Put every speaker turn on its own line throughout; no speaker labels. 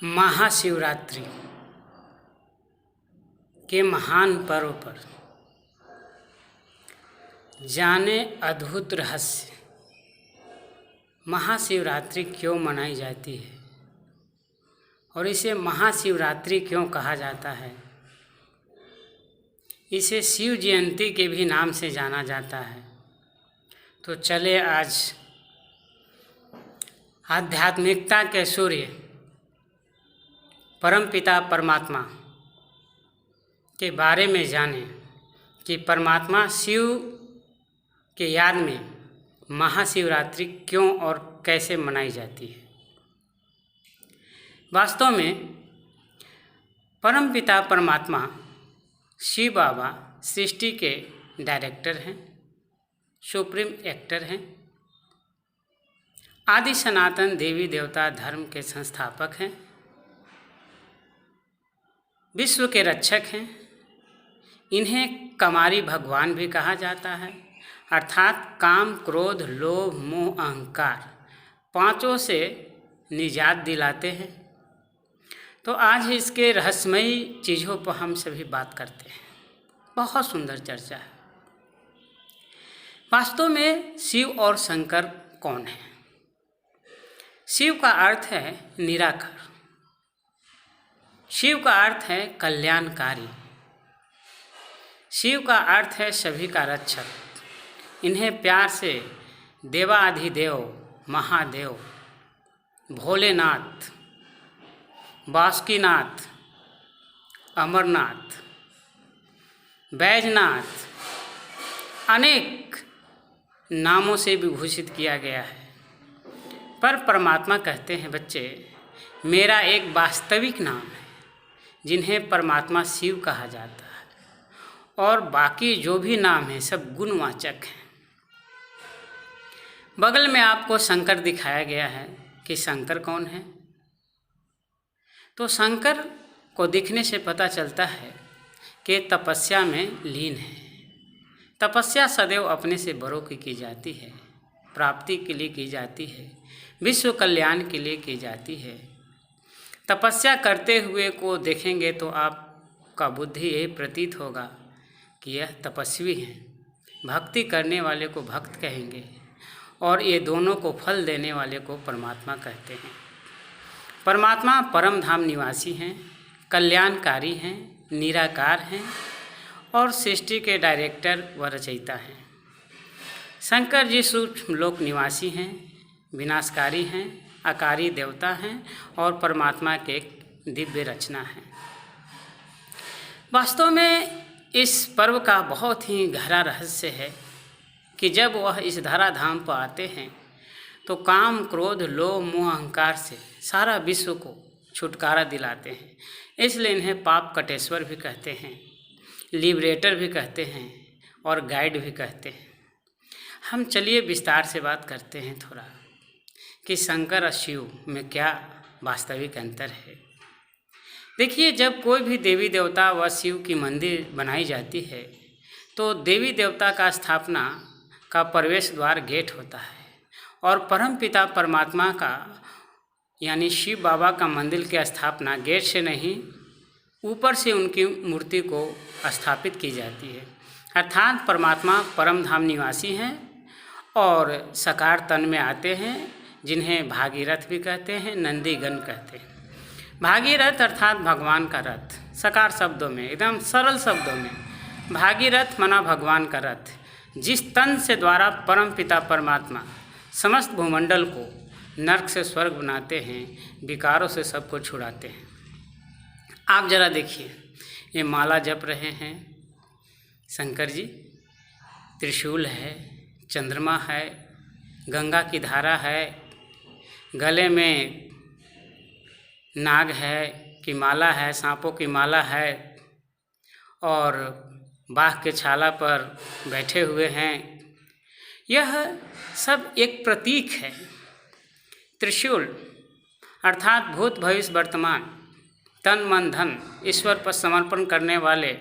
महाशिवरात्रि के महान पर्व पर जाने अद्भुत रहस्य। महाशिवरात्रि क्यों मनाई जाती है और इसे महाशिवरात्रि क्यों कहा जाता है? इसे शिव जयंती के भी नाम से जाना जाता है। तो चले आज आध्यात्मिकता के सूर्य परमपिता परमात्मा के बारे में जानें कि परमात्मा शिव के याद में महाशिवरात्रि क्यों और कैसे मनाई जाती है। वास्तव में परमपिता परमात्मा शिव बाबा सृष्टि के डायरेक्टर हैं, सुप्रीम एक्टर हैं, आदि सनातन देवी देवता धर्म के संस्थापक हैं, विश्व के रक्षक हैं। इन्हें कमारी भगवान भी कहा जाता है, अर्थात काम, क्रोध, लोभ, मोह, अहंकार पांचों से निजात दिलाते हैं। तो आज इसके रहस्यमयी चीज़ों पर हम सभी बात करते हैं। बहुत सुंदर चर्चा है। वास्तव में शिव और शंकर कौन है? शिव का अर्थ है निराकार, शिव का अर्थ है कल्याणकारी, शिव का अर्थ है सभी का रक्षक। इन्हें प्यार से देवाधिदेव, महादेव, भोलेनाथ, बासुकीनाथ, अमरनाथ, बैजनाथ अनेक नामों से विभूषित किया गया है। पर परमात्मा कहते हैं, बच्चे मेरा एक वास्तविक नाम है जिन्हें परमात्मा शिव कहा जाता है, और बाकी जो भी नाम हैं सब गुणवाचक हैं। बगल में आपको शंकर दिखाया गया है कि शंकर कौन है। तो शंकर को दिखने से पता चलता है कि तपस्या में लीन है। तपस्या सदैव अपने से बड़ों की जाती है, प्राप्ति के लिए की जाती है, विश्व कल्याण के लिए की जाती है। तपस्या करते हुए को देखेंगे तो आपका बुद्धि यही प्रतीत होगा कि यह तपस्वी हैं। भक्ति करने वाले को भक्त कहेंगे और ये दोनों को फल देने वाले को परमात्मा कहते हैं। परमात्मा परम धाम निवासी हैं, कल्याणकारी हैं, निराकार हैं और सृष्टि के डायरेक्टर व रचयिता हैं। शंकर जी सूक्ष्म लोक निवासी हैं, विनाशकारी हैं, आकारी देवता हैं और परमात्मा के दिव्य रचना हैं। वास्तव में इस पर्व का बहुत ही गहरा रहस्य है कि जब वह इस धराधाम पर आते हैं तो काम, क्रोध, लोभ, मोह, अहंकार से सारा विश्व को छुटकारा दिलाते हैं। इसलिए इन्हें पाप कटेश्वर भी कहते हैं, लिबरेटर भी कहते हैं और गाइड भी कहते हैं। हम चलिए विस्तार से बात करते हैं थोड़ा कि शंकर और शिव में क्या वास्तविक अंतर है। देखिए, जब कोई भी देवी देवता व शिव की मंदिर बनाई जाती है तो देवी देवता का स्थापना का प्रवेश द्वार गेट होता है और परम पिता परमात्मा का यानी शिव बाबा का मंदिर की स्थापना गेट से नहीं, ऊपर से उनकी मूर्ति को स्थापित की जाती है। अर्थात परमात्मा परम धाम निवासी हैं और साकार तन में आते हैं, जिन्हें भागीरथ भी कहते हैं, नंदीगण कहते हैं। भागीरथ अर्थात भगवान का रथ, साकार शब्दों में, एकदम सरल शब्दों में भागीरथ माना भगवान का रथ, जिस तन से द्वारा परम पिता परमात्मा समस्त भूमंडल को नर्क से स्वर्ग बनाते हैं, विकारों से सबको छुड़ाते हैं। आप जरा देखिए, ये माला जप रहे हैं शंकर जी, त्रिशूल है, चंद्रमा है, गंगा की धारा है, गले में नाग है की माला है, सांपों की माला है और बाघ के छाला पर बैठे हुए हैं। यह सब एक प्रतीक है। त्रिशूल अर्थात भूत, भविष्य, वर्तमान, तन, मन, धन, ईश्वर पर समर्पण करने वाले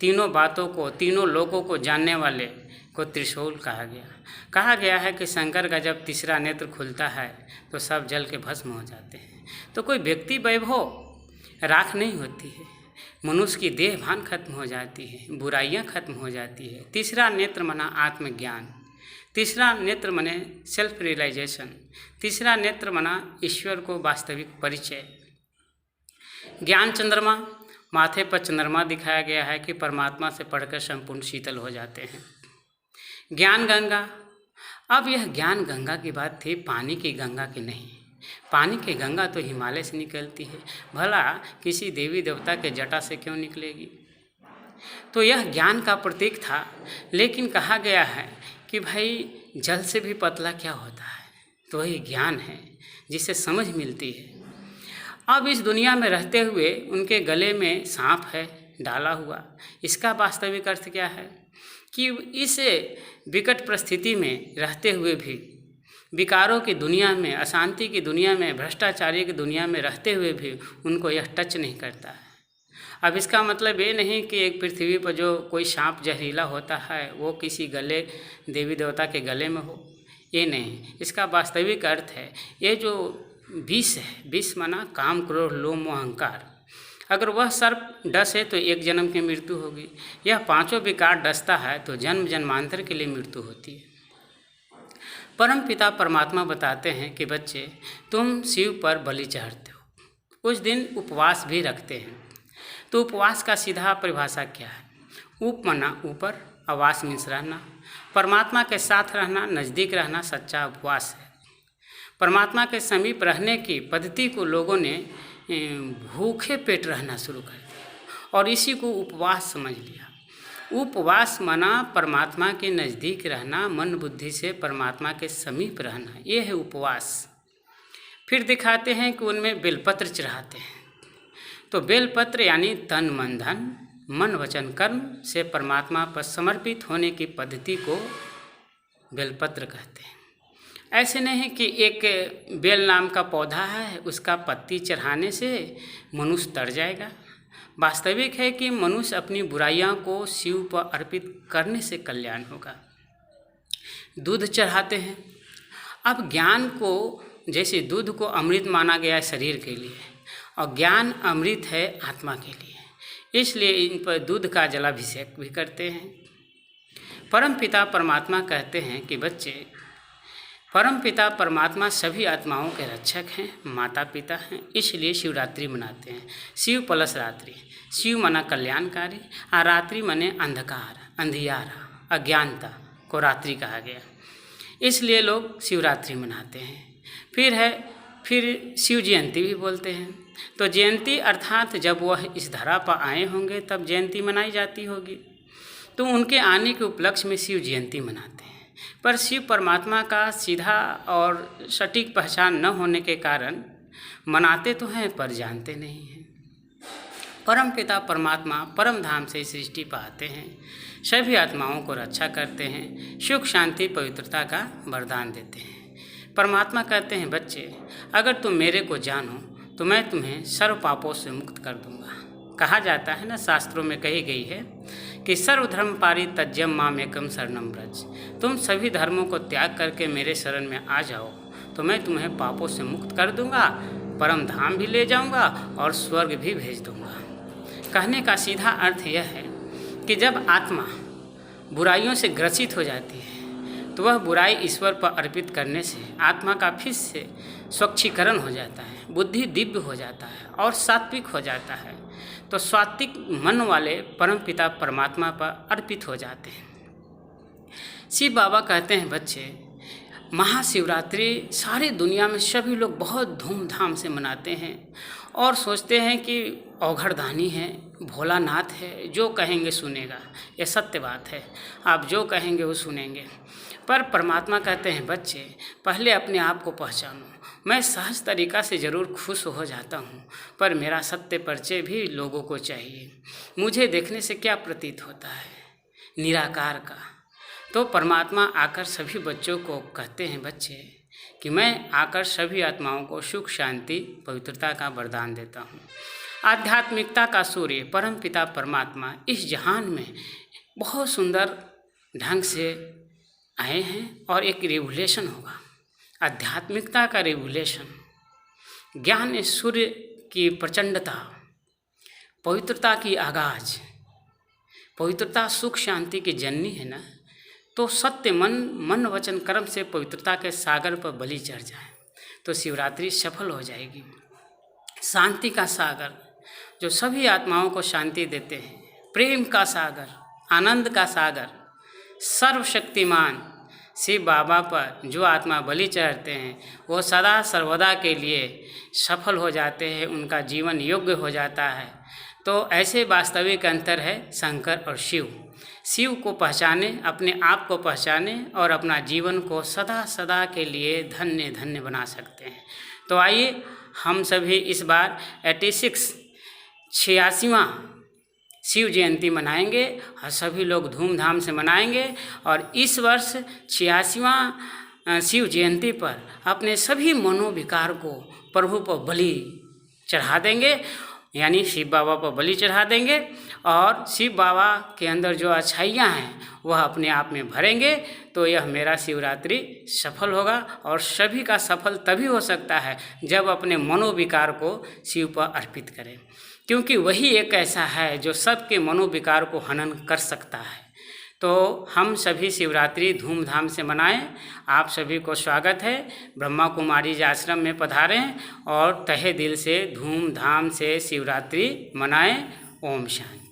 तीनों बातों को, तीनों लोकों को जानने वाले को त्रिशूल कहा गया। कहा गया है कि शंकर का जब तीसरा नेत्र खुलता है तो सब जल के भस्म हो जाते हैं। तो कोई व्यक्ति वैभव राख नहीं होती है, मनुष्य की देह भान खत्म हो जाती है, बुराइयां खत्म हो जाती है। तीसरा नेत्र मना आत्मज्ञान, तीसरा नेत्र मने सेल्फ रियलाइजेशन, तीसरा नेत्र मना ईश्वर को वास्तविक परिचय। ज्ञान चंद्रमा, माथे पर चंद्रमा दिखाया गया है कि परमात्मा से पढ़कर संपूर्ण शीतल हो जाते हैं। ज्ञान गंगा, अब यह ज्ञान गंगा की बात थी, पानी की गंगा की नहीं। पानी की गंगा तो हिमालय से निकलती है, भला किसी देवी देवता के जटा से क्यों निकलेगी। तो यह ज्ञान का प्रतीक था, लेकिन कहा गया है कि भाई जल से भी पतला क्या होता है, तो वही ज्ञान है जिससे समझ मिलती है। अब इस दुनिया में रहते हुए उनके गले में सांप है डाला हुआ, इसका वास्तविक अर्थ क्या है कि इस विकट परिस्थिति में रहते हुए भी, विकारों की दुनिया में, अशांति की दुनिया में, भ्रष्टाचारी की दुनिया में रहते हुए भी उनको यह टच नहीं करता है। अब इसका मतलब ये नहीं कि एक पृथ्वी पर जो कोई सांप जहरीला होता है वो किसी गले, देवी देवता के गले में हो, ये नहीं। इसका वास्तविक अर्थ है ये जो विष है, विष माना काम, क्रोध, लोभ, मोह, अहंकार, अगर वह सर्प डसे तो एक जन्म की मृत्यु होगी। यह पांचों विकार डसता है तो जन्म जन्मांतर के लिए मृत्यु होती है। परम पिता परमात्मा बताते हैं कि बच्चे, तुम शिव पर बलि चढ़ते हो, उस दिन उपवास भी रखते हैं। तो उपवास का सीधा परिभाषा क्या है? उप माना ऊपर, आवास मीन्स रहना, परमात्मा के साथ रहना, नज़दीक रहना सच्चा उपवास है। परमात्मा के समीप रहने की पद्धति को लोगों ने भूखे पेट रहना शुरू कर दिया और इसी को उपवास समझ लिया। उपवास माना परमात्मा के नज़दीक रहना, मन बुद्धि से परमात्मा के समीप रहना, ये है उपवास। फिर दिखाते हैं कि उनमें बेलपत्र चढ़ाते हैं। तो बेलपत्र यानी तन मन धन, मन वचन कर्म से परमात्मा पर समर्पित होने की पद्धति को बेलपत्र कहते हैं। ऐसे नहीं कि एक बेल नाम का पौधा है, उसका पत्ती चढ़ाने से मनुष्य तर जाएगा। वास्तविक है कि मनुष्य अपनी बुराइयों को शिव पर अर्पित करने से कल्याण होगा। दूध चढ़ाते हैं। अब ज्ञान को, जैसे दूध को अमृत माना गया है शरीर के लिए, और ज्ञान अमृत है आत्मा के लिए, इसलिए इन पर दूध का जलाभिषेक भी करते हैं। परम पिता परमात्मा कहते हैं कि बच्चे, परम पिता परमात्मा सभी आत्माओं के रक्षक हैं, माता पिता हैं, इसलिए शिवरात्रि मनाते हैं। शिव प्लस रात्रि, शिव मना कल्याणकारी और रात्रि मने अंधकार, अंधियारा, अज्ञानता को रात्रि कहा गया, इसलिए लोग शिवरात्रि मनाते हैं। फिर शिव जयंती भी बोलते हैं। तो जयंती अर्थात जब वह इस धरा पर आए होंगे तब जयंती मनाई जाती होगी, तो उनके आने के उपलक्ष्य में शिव जयंती मनाते हैं। पर शिव परमात्मा का सीधा और सटीक पहचान न होने के कारण मनाते तो हैं पर जानते नहीं हैं। परम पिता परमात्मा परम धाम से सृष्टि पर आते हैं, सभी आत्माओं को रक्षा करते हैं, सुख शांति पवित्रता का वरदान देते हैं। परमात्मा कहते हैं बच्चे, अगर तुम मेरे को जानो तो मैं तुम्हें सर्व पापों से मुक्त कर दूंगा। कहा जाता है ना, शास्त्रों में कही गई है कि सर्वधर्म पारित्यज्यम मामेकम शरणं व्रज, तुम सभी धर्मों को त्याग करके मेरे शरण में आ जाओ तो मैं तुम्हें पापों से मुक्त कर दूंगा, परम धाम भी ले जाऊंगा और स्वर्ग भी भेज दूंगा। कहने का सीधा अर्थ यह है कि जब आत्मा बुराइयों से ग्रसित हो जाती है तो वह बुराई ईश्वर पर अर्पित करने से आत्मा का फिर से स्वच्छीकरण हो जाता है, बुद्धि दिव्य हो जाता है और सात्विक हो जाता है। तो सात्विक मन वाले परम पिता परमात्मा पर अर्पित हो जाते हैं। शिव बाबा कहते हैं बच्चे, महाशिवरात्रि सारी दुनिया में सभी लोग बहुत धूमधाम से मनाते हैं और सोचते हैं कि औघड़दानी है, भोलानाथ है, जो कहेंगे सुनेगा। यह सत्य बात है, आप जो कहेंगे वो सुनेंगे। पर परमात्मा कहते हैं बच्चे, पहले अपने आप को पहचानो। मैं सहज तरीक़ा से ज़रूर खुश हो जाता हूँ, पर मेरा सत्य परिचय भी लोगों को चाहिए। मुझे देखने से क्या प्रतीत होता है? निराकार का। तो परमात्मा आकर सभी बच्चों को कहते हैं बच्चे कि मैं आकर सभी आत्माओं को सुख शांति पवित्रता का वरदान देता हूँ। आध्यात्मिकता का सूर्य परम पिता परमात्मा इस जहान में बहुत सुंदर ढंग से आए हैं और एक रिवोल्यूशन होगा, आध्यात्मिकता का रिवोल्यूशन। ज्ञान सूर्य की प्रचंडता, पवित्रता की आगाज, पवित्रता सुख शांति की जननी है ना, तो सत्य मन वचन कर्म से पवित्रता के सागर पर बलि चढ़ जाए तो शिवरात्रि सफल हो जाएगी। शांति का सागर जो सभी आत्माओं को शांति देते हैं, प्रेम का सागर, आनंद का सागर, सर्वशक्तिमान शिव बाबा पर जो आत्मा बलि चढ़ते हैं वो सदा सर्वदा के लिए सफल हो जाते हैं, उनका जीवन योग्य हो जाता है। तो ऐसे वास्तविक अंतर है शंकर और शिव। शिव को पहचाने, अपने आप को पहचाने और अपना जीवन को सदा सदा के लिए धन्य धन्य बना सकते हैं। तो आइए हम सभी इस बार 86वां शिव जयंती मनाएंगे और सभी लोग धूमधाम से मनाएंगे। और इस वर्ष 86वां शिव जयंती पर अपने सभी मनोविकार को प्रभु पर बलि चढ़ा देंगे, यानी शिव बाबा पर बलि चढ़ा देंगे और शिव बाबा के अंदर जो अच्छाइयाँ हैं वह अपने आप में भरेंगे। तो यह मेरा शिवरात्रि सफल होगा और सभी का सफल तभी हो सकता है जब अपने मनोविकार को शिव पर अर्पित करें, क्योंकि वही एक ऐसा है जो सबके मनोविकार को हनन कर सकता है। तो हम सभी शिवरात्रि धूमधाम से मनाएं। आप सभी को स्वागत है, ब्रह्मा कुमारी जी आश्रम में पधारें और तहे दिल से धूमधाम से शिवरात्रि मनाएं। ओम शांति।